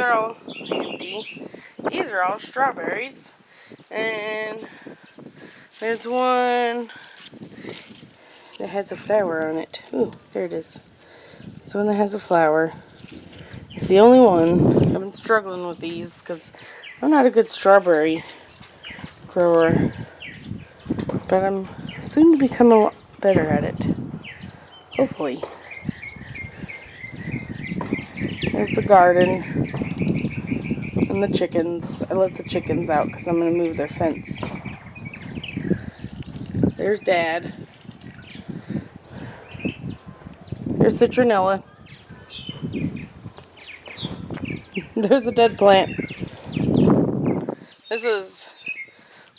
are all empty. These are all strawberries. And there's one that has a flower on it. Ooh, there it is. This one that has a flower. It's the only one. I've been struggling with these because I'm not a good strawberry grower. But I'm soon to become a lot better at it. Hopefully. There's the garden. And the chickens. I let the chickens out because I'm going to move their fence. There's Dad. There's Citronella. There's a dead plant. This is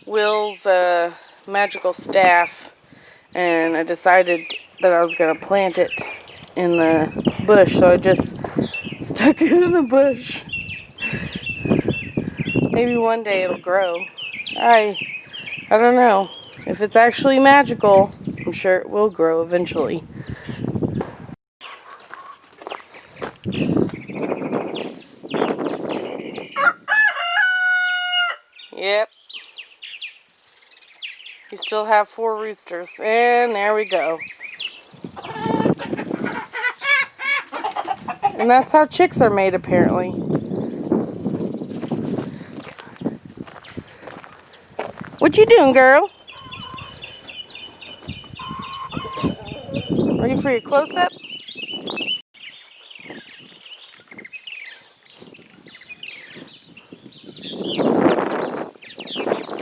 Will's magical staff. And I decided that I was going to plant it in the bush. So I just stuck it in the bush. Maybe one day it'll grow. I don't know. If it's actually magical, I'm sure it will grow eventually. Yep. You still have 4 roosters. And there we go. And that's how chicks are made, apparently. What you doing, girl? Ready for your close-up?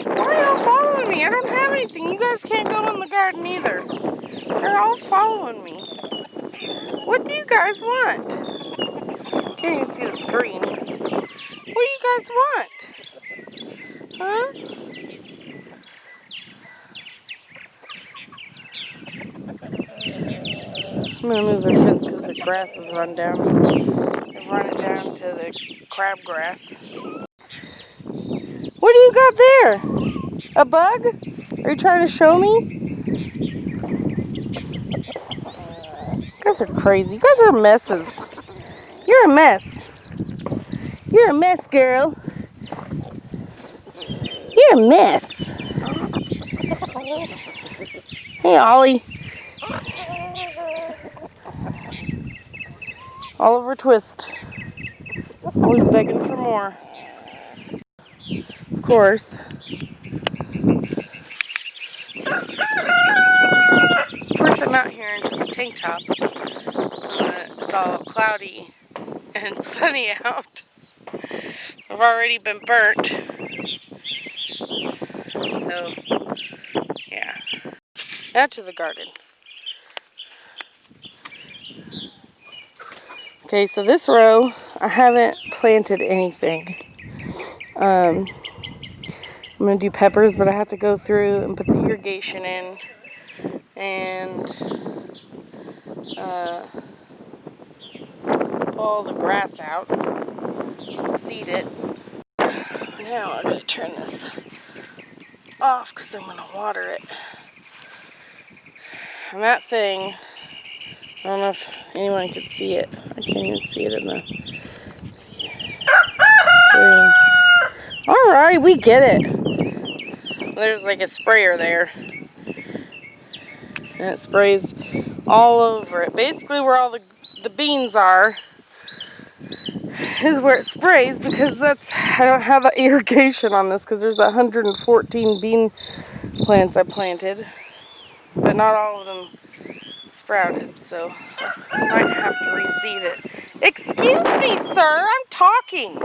Why are y'all following me? I don't have anything. You guys can't go in the garden either. They're all following me. What do you guys want? Can't even see the screen. What do you guys want? Huh? I'm going to move their fence because the grass is run down. They've run it down to the crabgrass. What do you got there? A bug? Are you trying to show me? You guys are crazy. You guys are messes. You're a mess. You're a mess, girl. You're a mess. Hey, Ollie. Oliver Twist. Always begging for more. Of course. I'm out here in just a tank top. It's all cloudy and sunny out. I've already been burnt. So, yeah. Now to the garden. Okay, so this row, I haven't planted anything. I'm going to do peppers, but I have to go through and put the irrigation in. And pull all the grass out and seed it. Now I'm going to turn this off because I'm going to water it. And that thing, I don't know if anyone can see it. I can't even see it in the screen. Alright, we get it. There's like a sprayer there. And it sprays all over it. Basically where all the beans are is where it sprays, because I don't have the irrigation on this because there's 114 bean plants I planted, but not all of them sprouted, so I might have to reseed it. Excuse me, sir, I'm talking,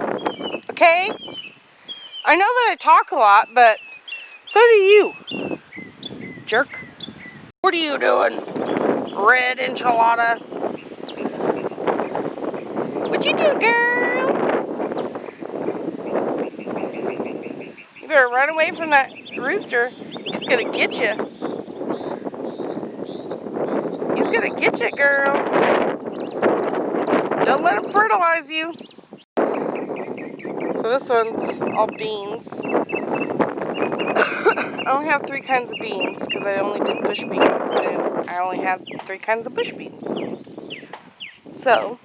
okay? I know that I talk a lot, but so do you, jerk. What are you doing, red enchilada? What you do, girl? You better run away from that rooster. He's gonna get you. He's gonna get you, girl. Don't let him fertilize you. So this one's all beans. I only have 3 kinds of beans because I only did bush beans, and I only had 3 kinds of bush beans. So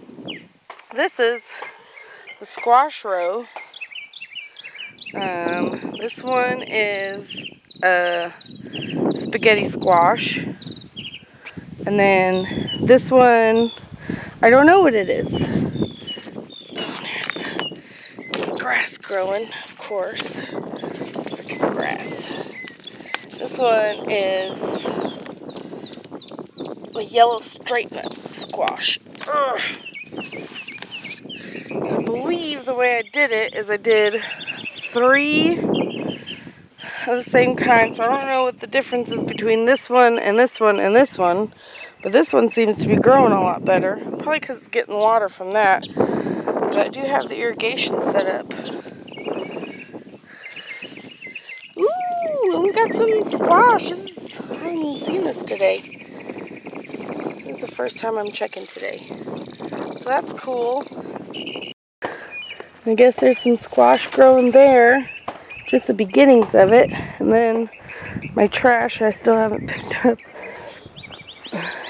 this is the squash row. This one is spaghetti squash. And then this one, I don't know what it is. Oh, there's grass growing, of course. Freaking grass. This one is a yellow straight nut squash. Ugh. I believe the way I did it is I did 3 of the same kind, so I don't know what the difference is between this one and this one and this one, but this one seems to be growing a lot better, probably because it's getting water from that. But I do have the irrigation set up. Ooh, we got some squash. I haven't even seen this today. This is the first time I'm checking today, so that's cool. I guess there's some squash growing there, just the beginnings of it, and then my trash I still haven't picked up.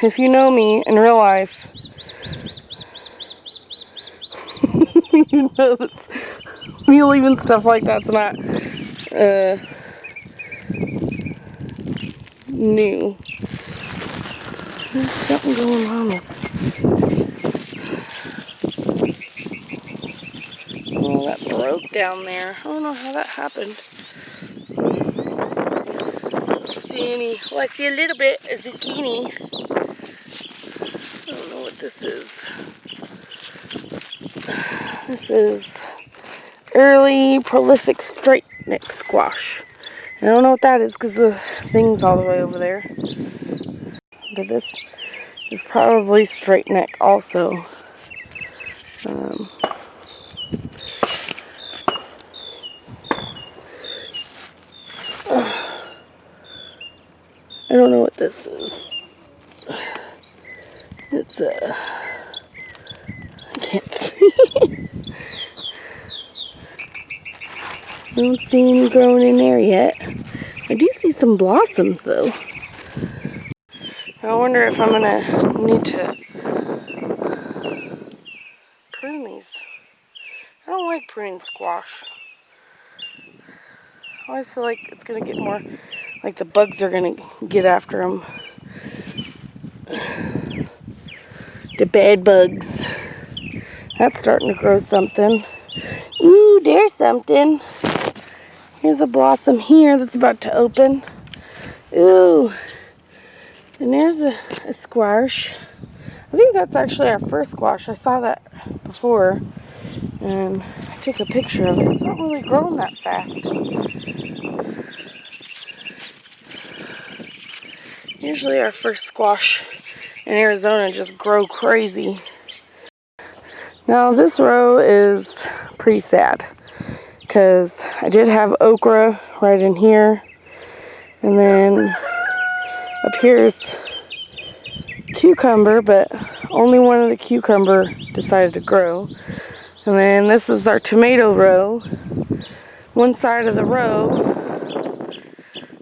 If you know me in real life, you know that me leaving stuff like that's not new. There's something going on with it. Oh, that broke down there. I don't know how that happened. See any? Well, I see a little bit of zucchini. I don't know what this is. This is early prolific straight neck squash. I don't know what that is because the thing's all the way over there. But this is probably straight neck also. I don't know what this is. It's I can't see. I don't see any growing in there yet. I do see some blossoms though. I wonder if I'm gonna need to prune these. I don't like pruning squash. I always feel like it's gonna get more, like the bugs are gonna get after them. The bad bugs. That's starting to grow something. Ooh, there's something. Here's a blossom here that's about to open. Ooh. And there's a squash. I think that's actually our first squash. I saw that before. And I took a picture of it. It's not really growing that fast. Usually our first squash in Arizona just grow crazy. Now this row is pretty sad because I did have okra right in here, and then up here's cucumber, but only one of the cucumber decided to grow. And then this is our tomato row. One side of the row,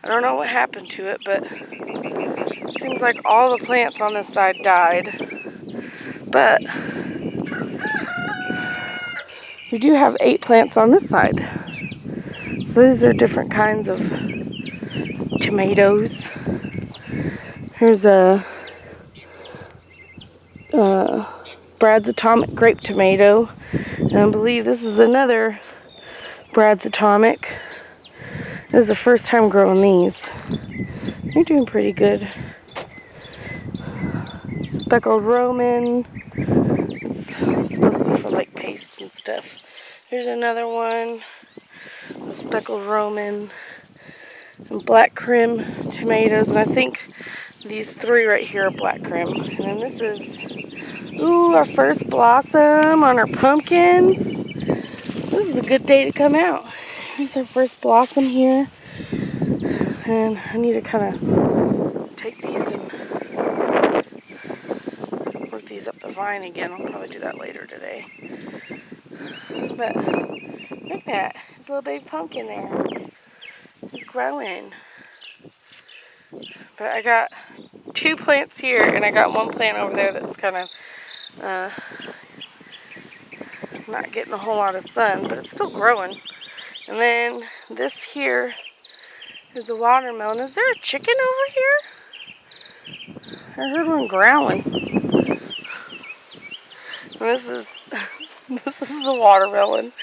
I don't know what happened to it, but it seems like all the plants on this side died. But we do have 8 plants on this side. So these are different kinds of tomatoes. Here's a Brad's Atomic grape tomato. And I believe this is another Brad's Atomic. This is the first time growing these. They're doing pretty good. Speckled Roman. It's supposed to be for like paste and stuff. There's another one. Speckled Roman. And black crim tomatoes. And I think these 3 right here are black crim. And then this is, ooh, our first blossom on our pumpkins. This is a good day to come out. Here's our first blossom here. And I need to kind of take these and work these up the vine again. I'll probably do that later today. But look at that. There's a little baby pumpkin there. It's growing. But I got 2 plants here, and I got 1 plant over there that's kind of not getting a whole lot of sun, but it's still growing. And then this here is a watermelon. Is there a chicken over here? I heard one growling. And this is this is a watermelon.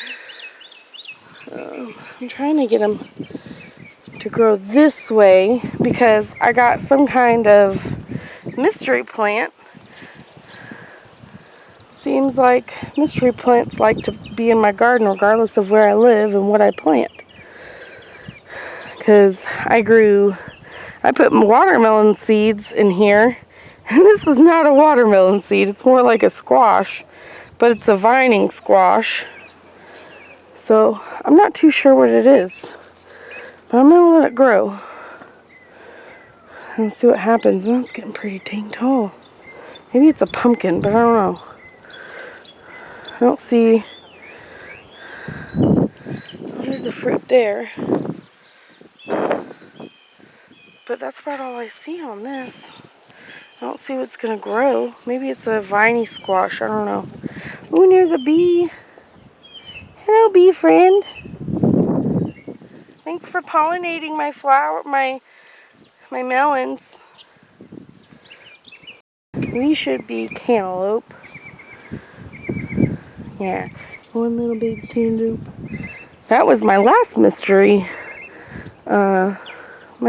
I'm trying to get them to grow this way because I got some kind of mystery plant. Seems like mystery plants like to be in my garden regardless of where I live and what I plant. Because I put watermelon seeds in here, and this is not a watermelon seed, it's more like a squash, but it's a vining squash. So I'm not too sure what it is, but I'm going to let it grow and see what happens. And that's getting pretty dang tall. Maybe it's a pumpkin, but I don't know. I don't see. Well, there's a fruit there. But that's about all I see on this. I don't see what's going to grow. Maybe it's a viney squash. I don't know. Ooh, and there's a bee. Hello, bee friend. Thanks for pollinating my my melons. These should be cantaloupe. Yeah, one little baby cantaloupe. That was my last mystery. My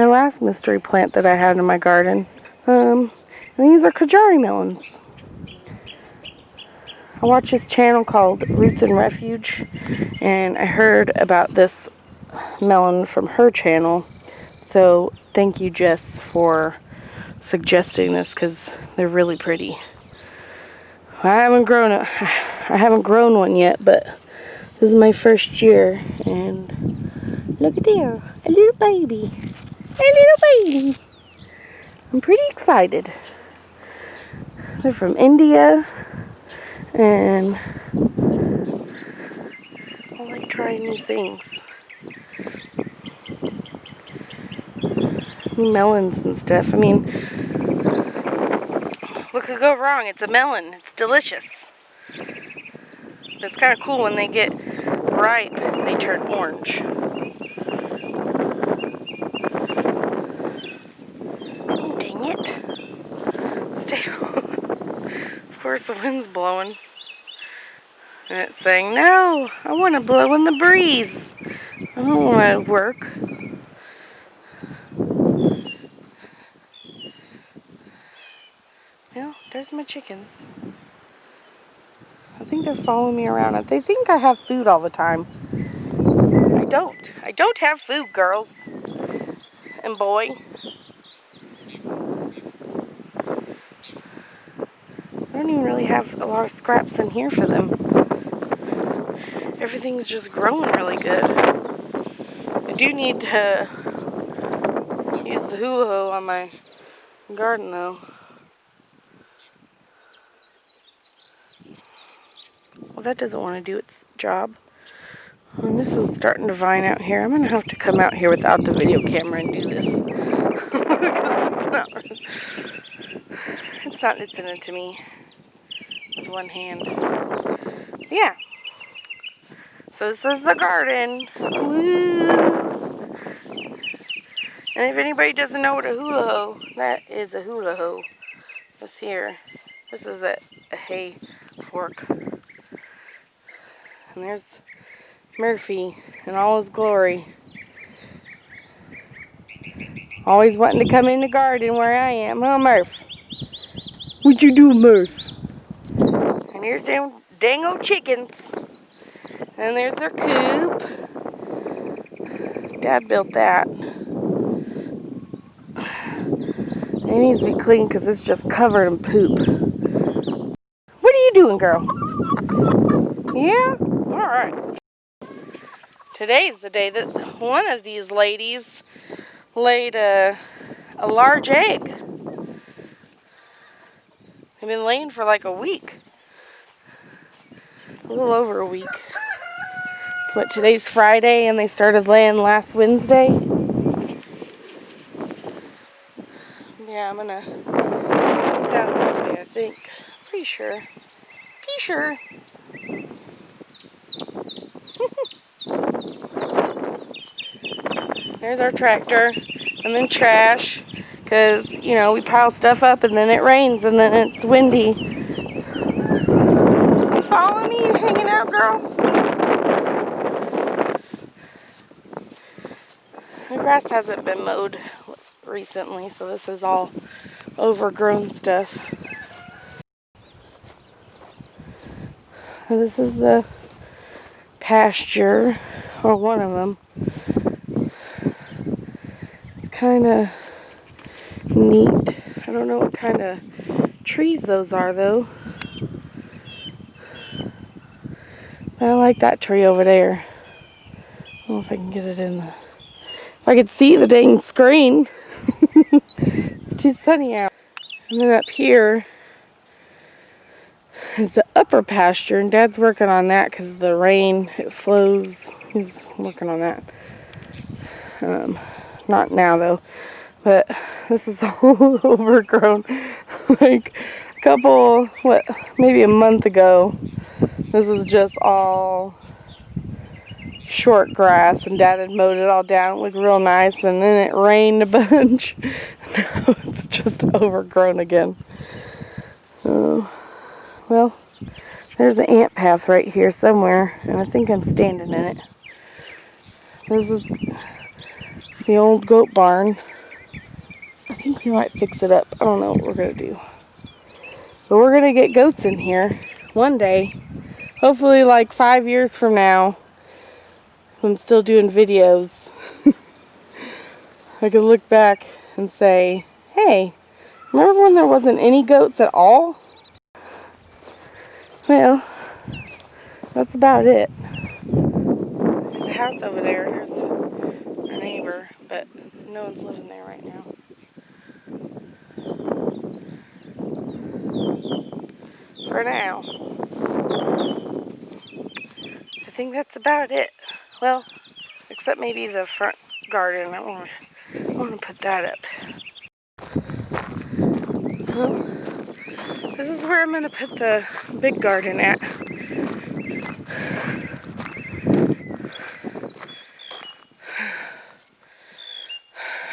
last mystery plant that I had in my garden. And these are Kajari melons. I watch this channel called Roots and Refuge, and I heard about this melon from her channel. So thank you, Jess, for suggesting this because they're really pretty. I haven't grown one yet, but this is my first year, and look at there, a little baby. I'm pretty excited. They're from India, and I like trying new things. Melons and stuff. I mean, what could go wrong? It's a melon. It's delicious. But it's kind of cool when they get ripe, they turn orange. Oh, dang it. Stay on. Of course, the wind's blowing. And it's saying, no, I want to blow in the breeze. I don't want to work. Well, there's my chickens. I think they're following me around. They think I have food all the time. I don't. I don't have food, girls and boy. I don't even really have a lot of scraps in here for them. Everything's just growing really good. I do need to use the hula hoe on my garden though. Well, that doesn't want to do its job. And this one's starting to vine out here. I'm going to have to come out here without the video camera and do this. Because it's not listening to me with one hand. Yeah. So this is the garden. Woo! And if anybody doesn't know what a hula hoe, that is a hula hoe. This here. This is a hay fork. And there's Murphy in all his glory. Always wanting to come in the garden where I am, huh, Murph? What you do, Murph? And here's them dang old chickens. And there's their coop. Dad built that. It needs to be clean because it's just covered in poop. What are you doing, girl? Yeah? Alright. Today's the day that one of these ladies laid a large egg. They've been laying for like a week. A little over a week. But today's Friday and they started laying last Wednesday. Yeah, I'm gonna come down this way, I think. Pretty sure. There's our tractor, and then trash, because, you know, we pile stuff up and then it rains and then it's windy. You follow me hanging out, girl? The grass hasn't been mowed recently, so this is all overgrown stuff. This is the pasture, or one of them. It's kind of neat. I don't know what kind of trees those are, though. But I like that tree over there. I don't know if I can get it in the... If I could see the dang screen. It's too sunny out. And then up here is the upper pasture, and Dad's working on that because the rain, it flows. He's working on that. Not now though, but this is all overgrown. Like a couple, maybe a month ago, this was just all short grass, and Dad had mowed it all down. It looked real nice, and then it rained a bunch. Now it's just overgrown again. So, well, there's an ant path right here somewhere, and I think I'm standing in it. This is the old goat barn. I think we might fix it up. I don't know what we're going to do. But we're going to get goats in here one day. Hopefully like 5 years from now, when I'm still doing videos, I can look back and say, hey, remember when there wasn't any goats at all? Well, that's about it. There's a house over there. There's our neighbor, but no one's living there right now. For now. I think that's about it. Well, except maybe the front garden. I want to put that up. Well, this is where I'm going to put the big garden at.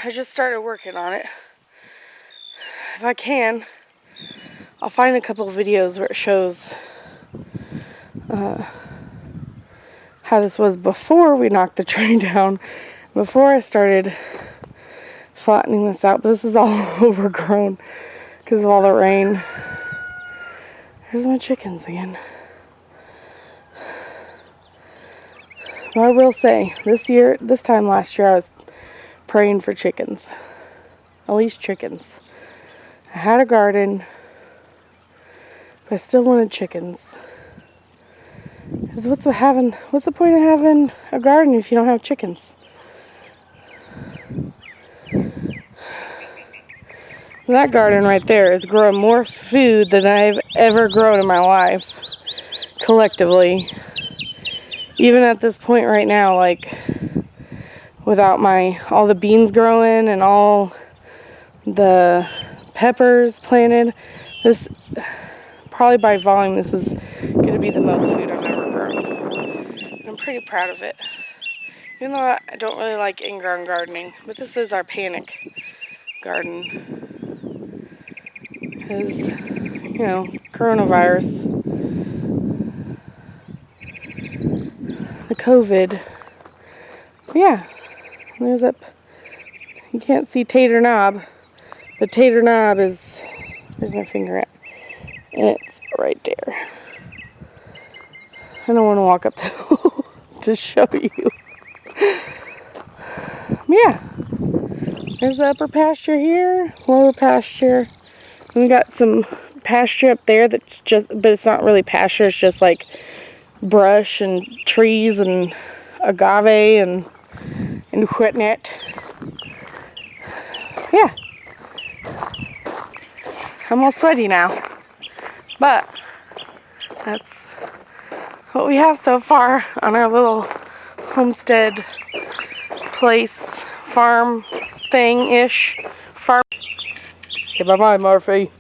I just started working on it. If I can, I'll find a couple of videos where it shows how this was before we knocked the tree down, before I started flattening this out. But this is all overgrown because of all the rain. Here's my chickens again. But I will say, this time last year, I was praying for chickens. At least chickens. I had a garden, but I still wanted chickens. Because what's the point of having a garden if you don't have chickens? And that garden right there is growing more food than I've ever grown in my life, collectively. Even at this point right now, like, without all the beans growing and all the peppers planted, this, probably by volume, this is going to be the most food I've ever grown. And I'm pretty proud of it. Even though I don't really like in-ground gardening, but this is our panic garden. Because, you know, coronavirus, the COVID. Yeah, there's you can't see Tater Knob, but Tater Knob is, where's my finger at? It's right there. I don't want to walk up to show you. Yeah, there's the upper pasture here, lower pasture. And we got some pasture up there that's but it's not really pasture, it's just like brush and trees and agave and whatnot. Yeah. I'm all sweaty now. But that's what we have so far on our little homestead place, farm thing-ish. Say bye-bye, Murphy.